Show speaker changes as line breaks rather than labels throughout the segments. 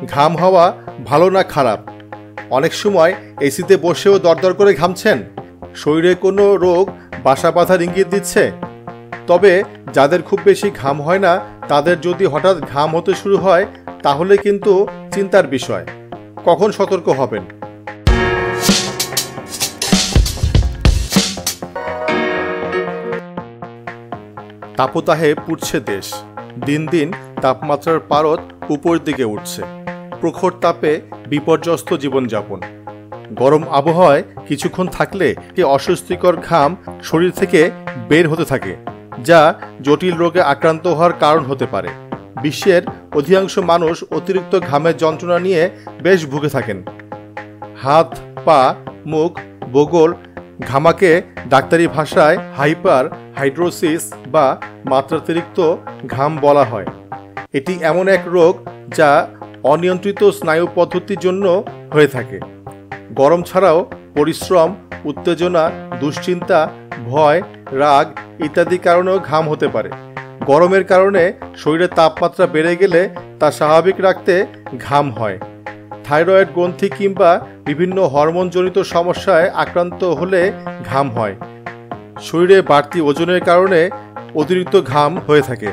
ঘাম হওয়া ভালো না খারাপ? অনেক সময় এসিতে বসেও দরদর করে ঘামছেন। শরীরে কোনো রোগ বাসা বাঁধার ইঙ্গিত দিচ্ছে? তবে যাদের খুব বেশি ঘাম হয় না, তাদের যদি হঠাৎ ঘাম হতে শুরু হয়, তাহলে কিন্তু চিন্তার বিষয়। কখন সতর্ক হবেন? তাপদাহে পুড়ছে দেশ। দিন দিন তাপমাত্রার পারদ উপর দিকে উঠছে। প্রখর তাপে বিপর্যস্ত জীবনযাপন। গরম আবহাওয়ায় কিছুক্ষণ থাকলে অস্বস্তিকর ঘাম শরীর থেকে বের হতে থাকে, যা জটিল রোগে আক্রান্ত হওয়ার কারণ হতে পারে। বিশ্বের অধিকাংশ মানুষ অতিরিক্ত ঘামের যন্ত্রণা নিয়ে বেশ ভুগে থাকেন। হাত, পা, মুখ, বগল ঘামাকে ডাক্তারি ভাষায় হাইপার হাইড্রোসিস বা মাত্রাতিরিক্ত ঘাম বলা হয়। এটি এমন এক রোগ যা অনিয়ন্ত্রিত স্নায়ু পদ্ধতির জন্য হয়ে থাকে। গরম ছাড়াও পরিশ্রম, উত্তেজনা, দুশ্চিন্তা, ভয়, রাগ ইত্যাদি কারণেও ঘাম হতে পারে। গরমের কারণে শরীরের তাপমাত্রা বেড়ে গেলে তা স্বাভাবিক রাখতে ঘাম হয়। থাইরয়েড গ্রন্থি কিংবা বিভিন্ন হরমোনজনিত সমস্যায় আক্রান্ত হলে ঘাম হয়। শরীরে বাড়তি ওজনের কারণে অতিরিক্ত ঘাম হয়ে থাকে।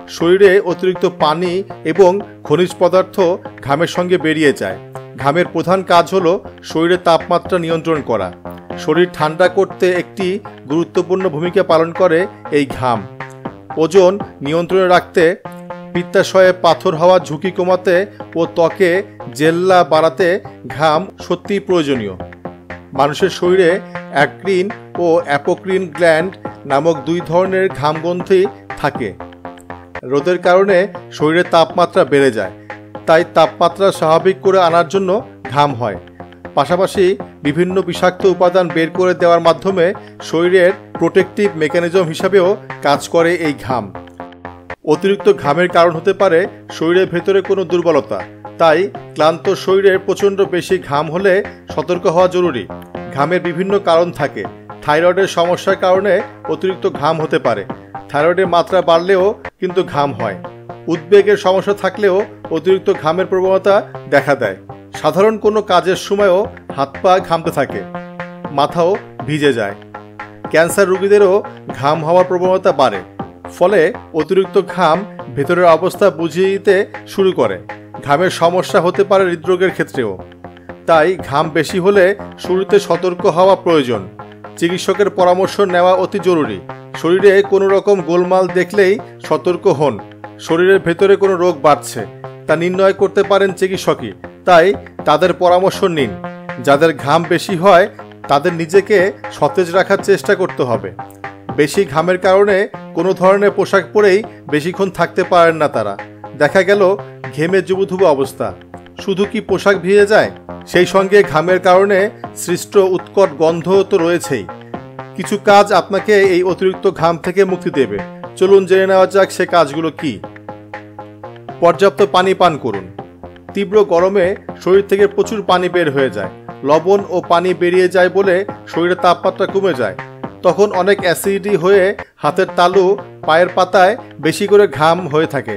শরীরে অতিরিক্ত পানি এবং খনিজ পদার্থ ঘামের সঙ্গে বেরিয়ে যায়। ঘামের প্রধান কাজ হলো শরীরের তাপমাত্রা নিয়ন্ত্রণ করা। শরীর ঠান্ডা করতে একটি গুরুত্বপূর্ণ ভূমিকা পালন করে এই ঘাম। ওজন নিয়ন্ত্রণে রাখতে, পিত্তাশয়ে পাথর হওয়ার ঝুঁকি কমাতে ও ত্বকে জেল্লা বাড়াতে ঘাম সত্যিই প্রয়োজনীয়। মানুষের শরীরে অ্যাক্রিন ও অ্যাপোক্রিন গ্ল্যান্ড নামক দুই ধরনের ঘামগ্রন্থি থাকে। রোদের কারণে শরীরের তাপমাত্রা বেড়ে যায়, তাই তাপমাত্রা স্বাভাবিক করে আনার জন্য ঘাম হয়। পাশাপাশি বিভিন্ন বিষাক্ত উপাদান বের করে দেওয়ার মাধ্যমে শরীরের প্রোটেকটিভ মেকানিজম হিসাবেও কাজ করে এই ঘাম। অতিরিক্ত ঘামের কারণ হতে পারে শরীরের ভেতরে কোনো দুর্বলতা। তাই ক্লান্ত শরীরে প্রচণ্ড বেশি ঘাম হলে সতর্ক হওয়া জরুরি। ঘামের বিভিন্ন কারণ থাকে। থাইরয়েডের সমস্যার কারণে অতিরিক্ত ঘাম হতে পারে। থাইরয়েডের মাত্রা বাড়লেও কিন্তু ঘাম হয়। উদ্বেগের সমস্যা থাকলেও অতিরিক্ত ঘামের প্রবণতা দেখা দেয়। সাধারণ কোনো কাজের সময়ও হাত পা ঘামতে থাকে, মাথাও ভিজে যায়। ক্যান্সার রোগীদেরও ঘাম হওয়ার প্রবণতা বাড়ে। ফলে অতিরিক্ত ঘাম ভেতরের অবস্থা বুঝিয়ে দিতে শুরু করে। ঘামের সমস্যা হতে পারে হৃদরোগের ক্ষেত্রেও। তাই ঘাম বেশি হলে শুরুতে সতর্ক হওয়া প্রয়োজন। চিকিৎসকের পরামর্শ নেওয়া অতি জরুরি। শরীরে কোনো রকম গোলমাল দেখলেই সতর্ক হন। শরীরের ভেতরে কোনো রোগ বাড়ছে তা নির্ণয় করতে পারেন চিকিৎসকই, তাই তাদের পরামর্শ নিন। যাদের ঘাম বেশি হয় তাদের নিজেকে সতেজ রাখার চেষ্টা করতে হবে। বেশি ঘামের কারণে কোনো ধরনের পোশাক পরেই বেশিক্ষণ থাকতে পারেন না তারা। দেখা গেল ঘেমে জুবুথুবু অবস্থা। শুধু কি পোশাক ভিজে যায়, সেই সঙ্গে ঘামের কারণে সৃষ্ট উৎকট গন্ধ তো রয়েছেই। কিছু কাজ আপনাকে এই অতিরিক্ত ঘাম থেকে মুক্তি দেবে। চলুন জেনে নেওয়া যাক সে কাজগুলো কি। পর্যাপ্ত পানি পান করুন। তীব্র গরমে শরীর থেকে প্রচুর পানি বের হয়ে যায়। লবণ ও পানি বেরিয়ে যায় বলে শরীরের তাপমাত্রা কমে যায়। তখন অনেক অ্যাসিডিটি হয়ে হাতের তালু, পায়ের পাতায় বেশি করে ঘাম হয়ে থাকে।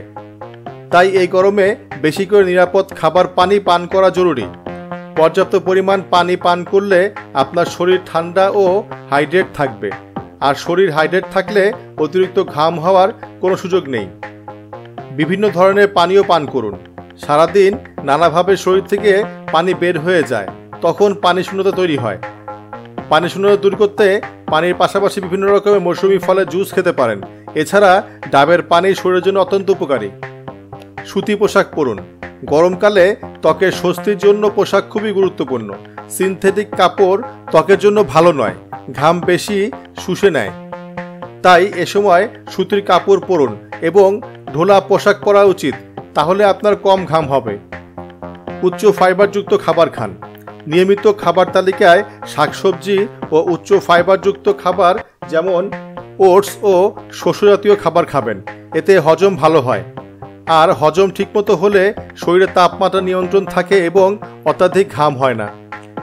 তাই এই গরমে বেশি করে নিরাপদ খাবার পানি পান করা জরুরি। পর্যাপ্ত পরিমাণ পানি পান করলে আপনার শরীর ঠান্ডা ও হাইড্রেট থাকবে। আর শরীর হাইড্রেট থাকলে অতিরিক্ত ঘাম হওয়ার কোনো সুযোগ নেই। বিভিন্ন ধরনের পানীয় পান করুন। সারাদিন নানাভাবে শরীর থেকে পানি বের হয়ে যায়, তখন পানি শূন্যতা তৈরি হয়। পানি শূন্যতা দূর করতে পানির পাশাপাশি বিভিন্ন রকমের মৌসুমি ফলের জুস খেতে পারেন। এছাড়া ডাবের পানি শরীরের জন্য অত্যন্ত উপকারী। সুতি পোশাক পরুন। গরমকালে ত্বকের স্বস্তির জন্য পোশাক খুবই গুরুত্বপূর্ণ। সিনথেটিক কাপড় ত্বকের জন্য ভালো নয়, ঘাম বেশি শুষে নেয়। তাই এ সময় সুতির কাপড় পরুন এবং ঢোলা পোশাক পরা উচিত, তাহলে আপনার কম ঘাম হবে। উচ্চ ফাইবারযুক্ত খাবার খান। নিয়মিত খাবার তালিকায় শাকসবজি ও উচ্চ ফাইবারযুক্ত খাবার যেমন ওটস ও শস্যজাতীয় খাবার খাবেন। এতে হজম ভালো হয়। আর হজম ঠিকমতো হলে শরীরের তাপমাত্রা নিয়ন্ত্রণ থাকে এবং অত্যাধিক ঘাম হয় না।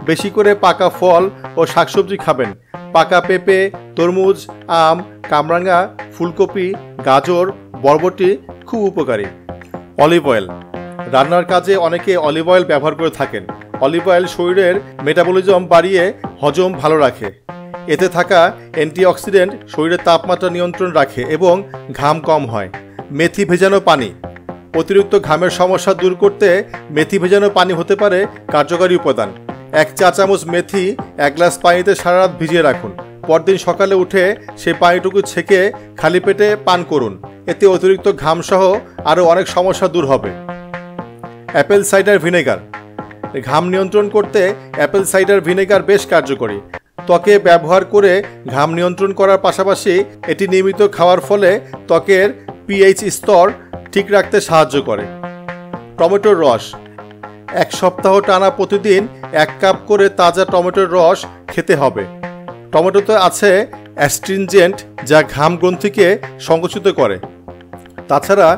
বেশি করে পাকা ফল ও শাকসবজি খাবেন। পাকা পেঁপে, তরমুজ, আম, কামরাঙা, ফুলকপি, গাজর, বরবটি খুব উপকারী। Olive oil. রান্নার কাজে অনেকে অলিভ অয়েল ব্যবহার করে থাকেন। অলিভ অয়েল শরীরের মেটাবলিজম বাড়িয়ে হজম ভালো রাখে। এতে থাকা অ্যান্টিঅক্সিডেন্ট শরীরের তাপমাত্রা নিয়ন্ত্রণ রাখে এবং ঘাম কম হয়। মেথি ভেজানো পানি। অতিরিক্ত ঘামের সমস্যা দূর করতে মেথি ভেজানো পানি হতে পারে কার্যকরী উপাদান। 1 চা চামচ মেথি 1 গ্লাস পানিতে সারা রাত ভিজিয়ে রাখুন। পরদিন সকালে উঠে সেই পানিটুকু ছেঁকে খালি পেটে পান করুন। এতে অতিরিক্ত ঘাম সহ আরও অনেক সমস্যা দূর হবে। Apple cider vinegar. ঘাম নিয়ন্ত্রণ করতে অ্যাপেল সাইডার ভিনেগার বেশ কার্যকরী। ত্বকে ব্যবহার করে ঘাম নিয়ন্ত্রণ করার পাশাপাশি এটি নিয়মিত খাওয়ার ফলে ত্বকের পিএইচ স্তর ঠিক রাখতে সাহায্য করে। টমেটোর রস। 1 সপ্তাহ টানা প্রতিদিন 1 কাপ করে তাজা টমেটোর রস খেতে হবে। টমেটোতে আছে অ্যাস্ট্রিনজেন্ট, যা ঘাম গ্রন্থিকে সংকুচিত করে। তাছাড়া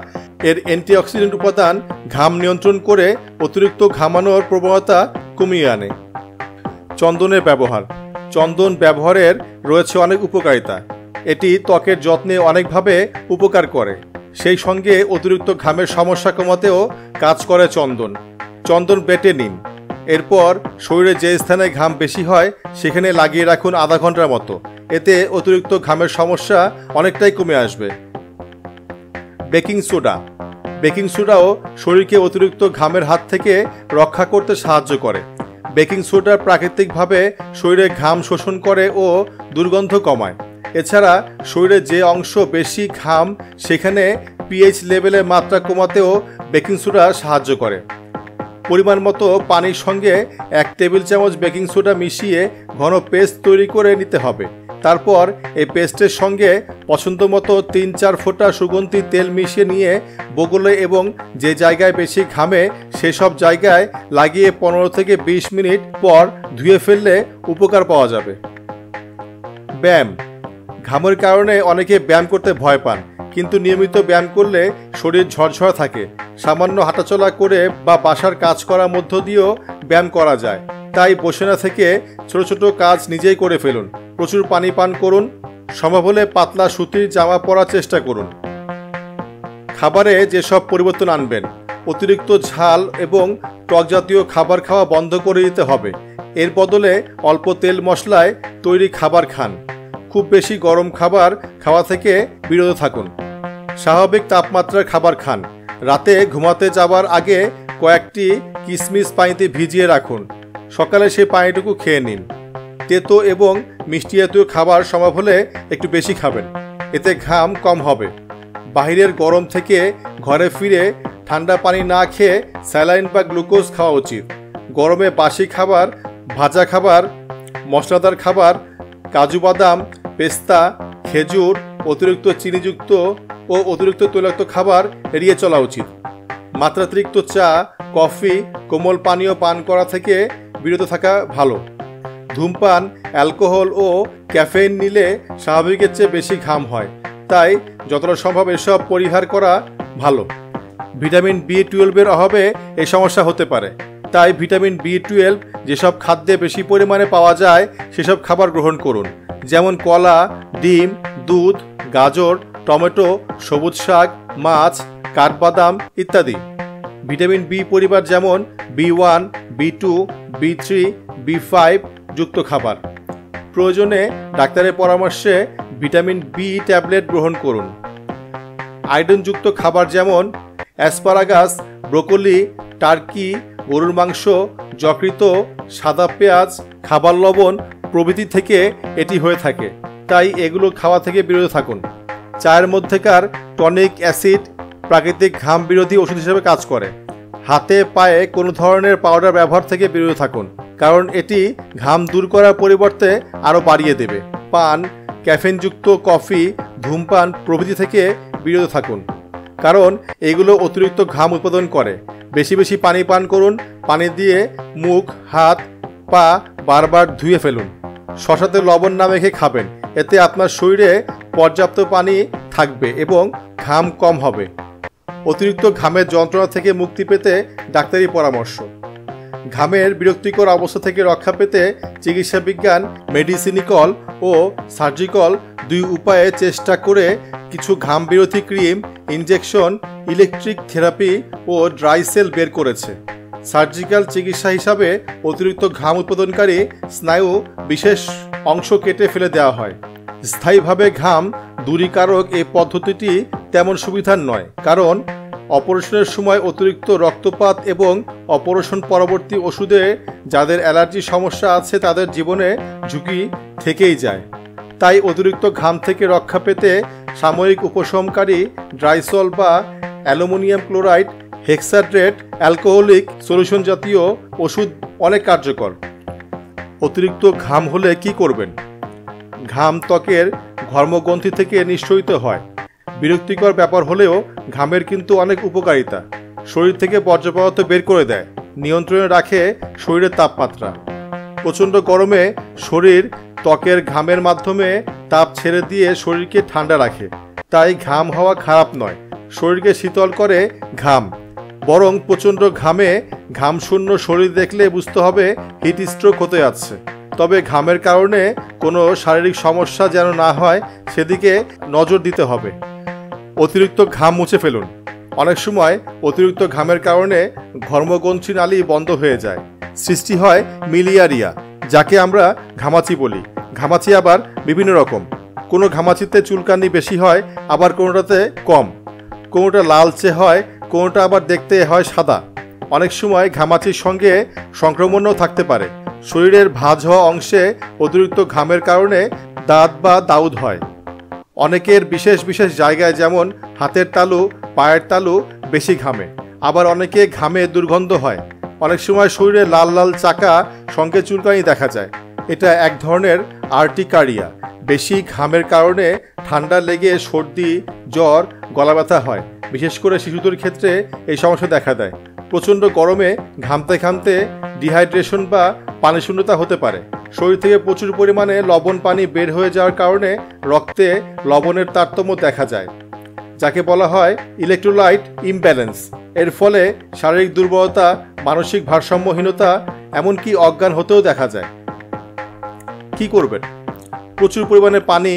এর অ্যান্টিঅক্সিডেন্ট উপাদান ঘাম নিয়ন্ত্রণ করে অতিরিক্ত ঘামানোর প্রবণতা কমিয়ে আনে। চন্দনের ব্যবহার। চন্দন ব্যবহারের রয়েছে অনেক উপকারিতা। এটি ত্বকের যত্নে অনেকভাবে উপকার করে। সেই সঙ্গে অতিরিক্ত ঘামের সমস্যা কমাতেও কাজ করে চন্দন। চন্দন বেটে নিন। এরপর শরীরে যে স্থানে ঘাম বেশি হয় সেখানে লাগিয়ে রাখুন আধা ঘন্টার মতো। এতে অতিরিক্ত ঘামের সমস্যা অনেকটাই কমে আসবে। Baking soda. বেকিং সোডাও শরীরকে অতিরিক্ত ঘামের হাত থেকে রক্ষা করতে সাহায্য করে। বেকিং সোডা প্রাকৃতিকভাবে শরীরে ঘাম শোষণ করে ও দুর্গন্ধ কমায়। এছাড়া শরীরে যে অংশ বেশি ঘাম সেখানে পিএইচ লেভেলের মাত্রা কমাতেও বেকিং সোডা সাহায্য করে। পরিমাণ মতো পানির সঙ্গে 1 টেবিল চামচ বেকিং সোডা মিশিয়ে ঘন পেস্ট তৈরি করে নিতে হবে। তারপর এই পেস্টের সঙ্গে পছন্দ মতো 3-4 ফোঁটা সুগন্ধি তেল মিশিয়ে নিয়ে বগলে এবং যে জায়গায় বেশি ঘামে সেসব জায়গায় লাগিয়ে 15 থেকে 20 মিনিট পর ধুয়ে ফেললে উপকার পাওয়া যাবে। ব্যায়াম। ঘামের কারণে অনেকে ব্যায়াম করতে ভয় পান, কিন্তু নিয়মিত ব্যায়াম করলে শরীর ঝরঝরা থাকে। সামান্য হাঁটাচলা করে বা বাসার কাজ করার মধ্য দিয়েও ব্যায়াম করা যায়। তাই বসে না থেকে ছোট ছোট কাজ নিজেই করে ফেলুন। প্রচুর পানি পান করুন। সম্ভব হলে পাতলা সুতির জামা পরার চেষ্টা করুন। খাবারে যেসব পরিবর্তন আনবেন। অতিরিক্ত ঝাল এবং টক জাতীয় খাবার খাওয়া বন্ধ করে দিতে হবে। এর বদলে অল্প তেল মশলায় তৈরি খাবার খান। খুব বেশি গরম খাবার খাওয়া থেকে বিরত থাকুন। স্বাভাবিক তাপমাত্রার খাবার খান। রাতে ঘুমাতে যাবার আগে কয়েকটি কিশমিশ পানিতে ভিজিয়ে রাখুন। সকালে সেই পানিটুকু খেয়ে নিন। তেতো এবং মিষ্টি জাতীয় খাবার সম্ভব হলে একটু বেশি খাবেন, এতে ঘাম কম হবে। বাইরের গরম থেকে ঘরে ফিরে ঠান্ডা পানি না খেয়ে স্যালাইন বা গ্লুকোজ খাওয়া উচিত। গরমে বাসি খাবার, ভাজা খাবার, মশলাদার খাবার, কাজু বাদাম, পেস্তা, খেজুর, অতিরিক্ত চিনিযুক্ত ও অতিরিক্ত তৈলাক্ত খাবার এড়িয়ে চলা উচিত। মাত্রাতিরিক্ত চা, কফি, কোমল পানীয় পান করা থেকে বিরত থাকা ভালো। ধূমপান, অ্যালকোহল ও ক্যাফেইন নিলে স্বাভাবিকের চেয়ে বেশি ঘাম হয়, তাই যতটা সম্ভব এসব পরিহার করা ভালো। ভিটামিন B12 অভাবে এই সমস্যা হতে পারে, তাই ভিটামিন B12 যেসব খাদ্যে বেশি পরিমাণে পাওয়া যায় সেসব খাবার গ্রহণ করুন, যেমন কলা, ডিম, দুধ, গাজর, টমেটো, সবুজ শাক, মাছ, কাঠবাদাম ইত্যাদি। ভিটামিন B পরিবার যেমন B1, B2, B3, B5 যুক্ত খাবার। প্রয়োজনে ডাক্তারের পরামর্শে ভিটামিন B ট্যাবলেট গ্রহণ করুন। আয়োডিনযুক্ত খাবার যেমন অ্যাসপারাগাস, ব্রোকলি, টার্কি, গরুর মাংস, যকৃৎ, সাদা পেঁয়াজ, খাবার লবণ প্রভৃতি থেকে এটি হয়ে থাকে, তাই এগুলো খাওয়া থেকে বিরত থাকুন। চায়ের মধ্যেকার টনিক অ্যাসিড প্রাকৃতিক ঘাম বিরোধী ওষুধ হিসেবে কাজ করে। হাতে পায়ে কোনো ধরনের পাউডার ব্যবহার থেকে বিরত থাকুন, কারণ এটি ঘাম দূর করার পরিবর্তে আরও বাড়িয়ে দেবে। পান, ক্যাফেইনযুক্ত কফি, ধূমপান প্রভৃতি থেকে বিরত থাকুন, কারণ এগুলো অতিরিক্ত ঘাম উৎপাদন করে। বেশি বেশি পানি পান করুন। পানি দিয়ে মুখ, হাত, পা বারবার ধুয়ে ফেলুন। শশাতে লবণ না মেখে খাবেন, এতে আপনার শরীরে পর্যাপ্ত পানি থাকবে এবং ঘাম কম হবে। অতিরিক্ত ঘামের যন্ত্রণা থেকে মুক্তি পেতে ডাক্তারি পরামর্শ। ঘামের বিরক্তিকর অবস্থা থেকে রক্ষা পেতে চিকিৎসা বিজ্ঞান মেডিসিনিকল ও সার্জিক্যাল দুই উপায়ে চেষ্টা করে কিছু ঘাম বিরোধী ক্রিম, ইনজেকশন, ইলেকট্রিক থেরাপি ও ড্রাই সেল বের করেছে। সার্জিক্যাল চিকিৎসা হিসাবে অতিরিক্ত ঘাম উৎপাদনকারী স্নায়ু বিশেষ অংশ কেটে ফেলে দেওয়া হয়। স্থায়ীভাবে ঘাম দূরীকারক এই পদ্ধতিটি তেমন সুবিধার নয়, কারণ অপারেশনের সময় অতিরিক্ত রক্তপাত এবং অপারেশন পরবর্তী ওষুধে যাদের অ্যালার্জি সমস্যা আছে তাদের জীবনে ঝুঁকি থেকেই যায়। তাই অতিরিক্ত ঘাম থেকে রক্ষা পেতে সাময়িক উপশমকারী ড্রাইসল বা অ্যালুমিনিয়াম ক্লোরাইড, হেক্সাড্রেট, অ্যালকোহলিক সলিউশন জাতীয় ওষুধ অনেক কার্যকর। অতিরিক্ত ঘাম হলে কি করবেন? ঘাম ত্বকের ঘর্মগ্রন্থি থেকে নিঃসরিত হয়। বিরক্তিকর ব্যাপার হলেও ঘামের কিন্তু অনেক উপকারিতা। শরীর থেকে বর্জ্য পদার্থ বের করে দেয়, নিয়ন্ত্রণে রাখে শরীরের তাপমাত্রা। প্রচণ্ড গরমে শরীর ত্বকের ঘামের মাধ্যমে তাপ ছেড়ে দিয়ে শরীরকে ঠান্ডা রাখে। তাই ঘাম হওয়া খারাপ নয়, শরীরকে শীতল করে ঘাম। বরং প্রচণ্ড ঘামে ঘামশূন্য শরীর দেখলে বুঝতে হবে হিট স্ট্রোক হতে যাচ্ছে। তবে ঘামের কারণে কোনো শারীরিক সমস্যা যেন না হয় সেদিকে নজর দিতে হবে। অতিরিক্ত ঘাম মুছে ফেলুন। অনেক সময় অতিরিক্ত ঘামের কারণে ঘর্মগ্রন্থি নালী বন্ধ হয়ে যায়, সৃষ্টি হয় মিলিয়ারিয়া, যাকে আমরা ঘামাচি বলি। ঘামাচি আবার বিভিন্ন রকম, কোনো ঘামাচিতে চুলকানি বেশি হয়, আবার কোনোটাতে কম, কোনোটা লালচে হয়, কোনোটা আবার দেখতে হয় সাদা। অনেক সময় ঘামাচির সঙ্গে সংক্রমণও থাকতে পারে। শরীরের ভাঁজ হওয়া অংশে অতিরিক্ত ঘামের কারণে দাঁত বা দাউদ হয়। অনেকের বিশেষ বিশেষ জায়গায় যেমন হাতের তালু, পায়ের তালু বেশি ঘামে, আবার অনেকে ঘামে দুর্গন্ধ হয়। অনেক সময় শরীরে লাল লাল চাকা সঙ্গে চুলকানি দেখা যায়। এটা এক ধরনের আর্টিকারিয়া। বেশি ঘামের কারণে ঠান্ডা লেগে সর্দি, জ্বর, গলা ব্যথা হয়। বিশেষ করে শিশুদের ক্ষেত্রে এই সমস্যা দেখা দেয়। প্রচণ্ড গরমে ঘামতে ঘামতে ডিহাইড্রেশন বা পানি শূন্যতা হতে পারে। শরীর থেকে প্রচুর পরিমাণে লবণ পানি বের হয়ে যাওয়ার কারণে রক্তে লবণের তারতম্য দেখা যায়, যাকে বলা হয় ইলেকট্রোলাইট ইমব্যালেন্স। এর ফলে শারীরিক দুর্বলতা, মানসিক ভারসাম্যহীনতা, এমনকি অজ্ঞান হতেও দেখা যায়। কি করবেন? প্রচুর পরিমাণে পানি,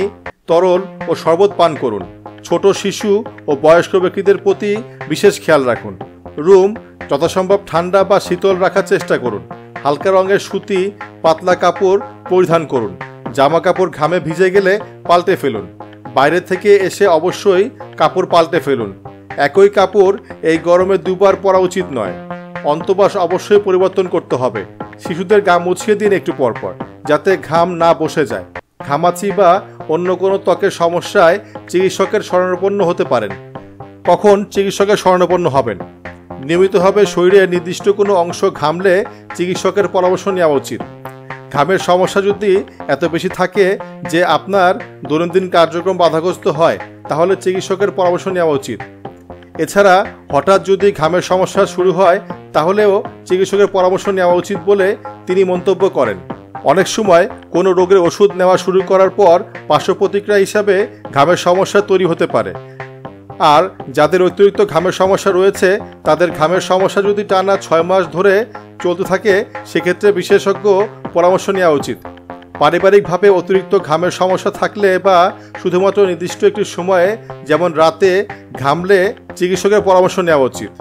তরল ও শরবত পান করুন। ছোট শিশু ও বয়স্ক ব্যক্তিদের প্রতি বিশেষ খেয়াল রাখুন। রুম যথাসম্ভব ঠান্ডা বা শীতল রাখার চেষ্টা করুন। হালকা রঙের সুতি, পাতলা কাপড় পরিধান করুন। জামা কাপড় ঘামে ভিজে গেলে পাল্টে ফেলুন। বাইরে থেকে এসে অবশ্যই কাপড় পাল্টে ফেলুন। একই কাপড় এই গরমে দুবার পরা উচিত নয়। অন্তর্বাস অবশ্যই পরিবর্তন করতে হবে। শিশুদের গা মুছিয়ে দিন একটু পরপর, যাতে ঘাম না বসে যায়। ঘামাচি বা অন্য কোনো ত্বকের সমস্যায় চিকিৎসকের শরণাপন্ন হতে পারেন। কখন চিকিৎসকের শরণাপন্ন হবেন? নিয়মিতভাবে শরীরের নির্দিষ্ট কোনো অংশ ঘামলে চিকিৎসকের পরামর্শ নেওয়া উচিত। ঘামের সমস্যা যদি এত বেশি থাকে যে আপনার দৈনন্দিন কার্যক্রম বাধাগ্রস্ত হয়, তাহলে চিকিৎসকের পরামর্শ নেওয়া উচিত। এছাড়া হঠাৎ যদি ঘামের সমস্যা শুরু হয়, তাহলেও চিকিৎসকের পরামর্শ নেওয়া উচিত বলে তিনি মন্তব্য করেন। অনেক সময় কোনো রোগের ওষুধ নেওয়া শুরু করার পর পার্শ্ব প্রতিক্রিয়া হিসাবে ঘামের সমস্যা তৈরি হতে পারে। আর যাদের অতিরিক্ত ঘামের সমস্যা রয়েছে, তাদের ঘামের সমস্যা যদি টানা 6 মাস ধরে চলতে থাকে, সেক্ষেত্রে বিশেষজ্ঞ পরামর্শ নেওয়া উচিত। পারিবারিকভাবে অতিরিক্ত ঘামের সমস্যা থাকলে বা শুধুমাত্র নির্দিষ্ট একটি সময়ে, যেমন রাতে ঘামলে চিকিৎসকের পরামর্শ নেওয়া উচিত।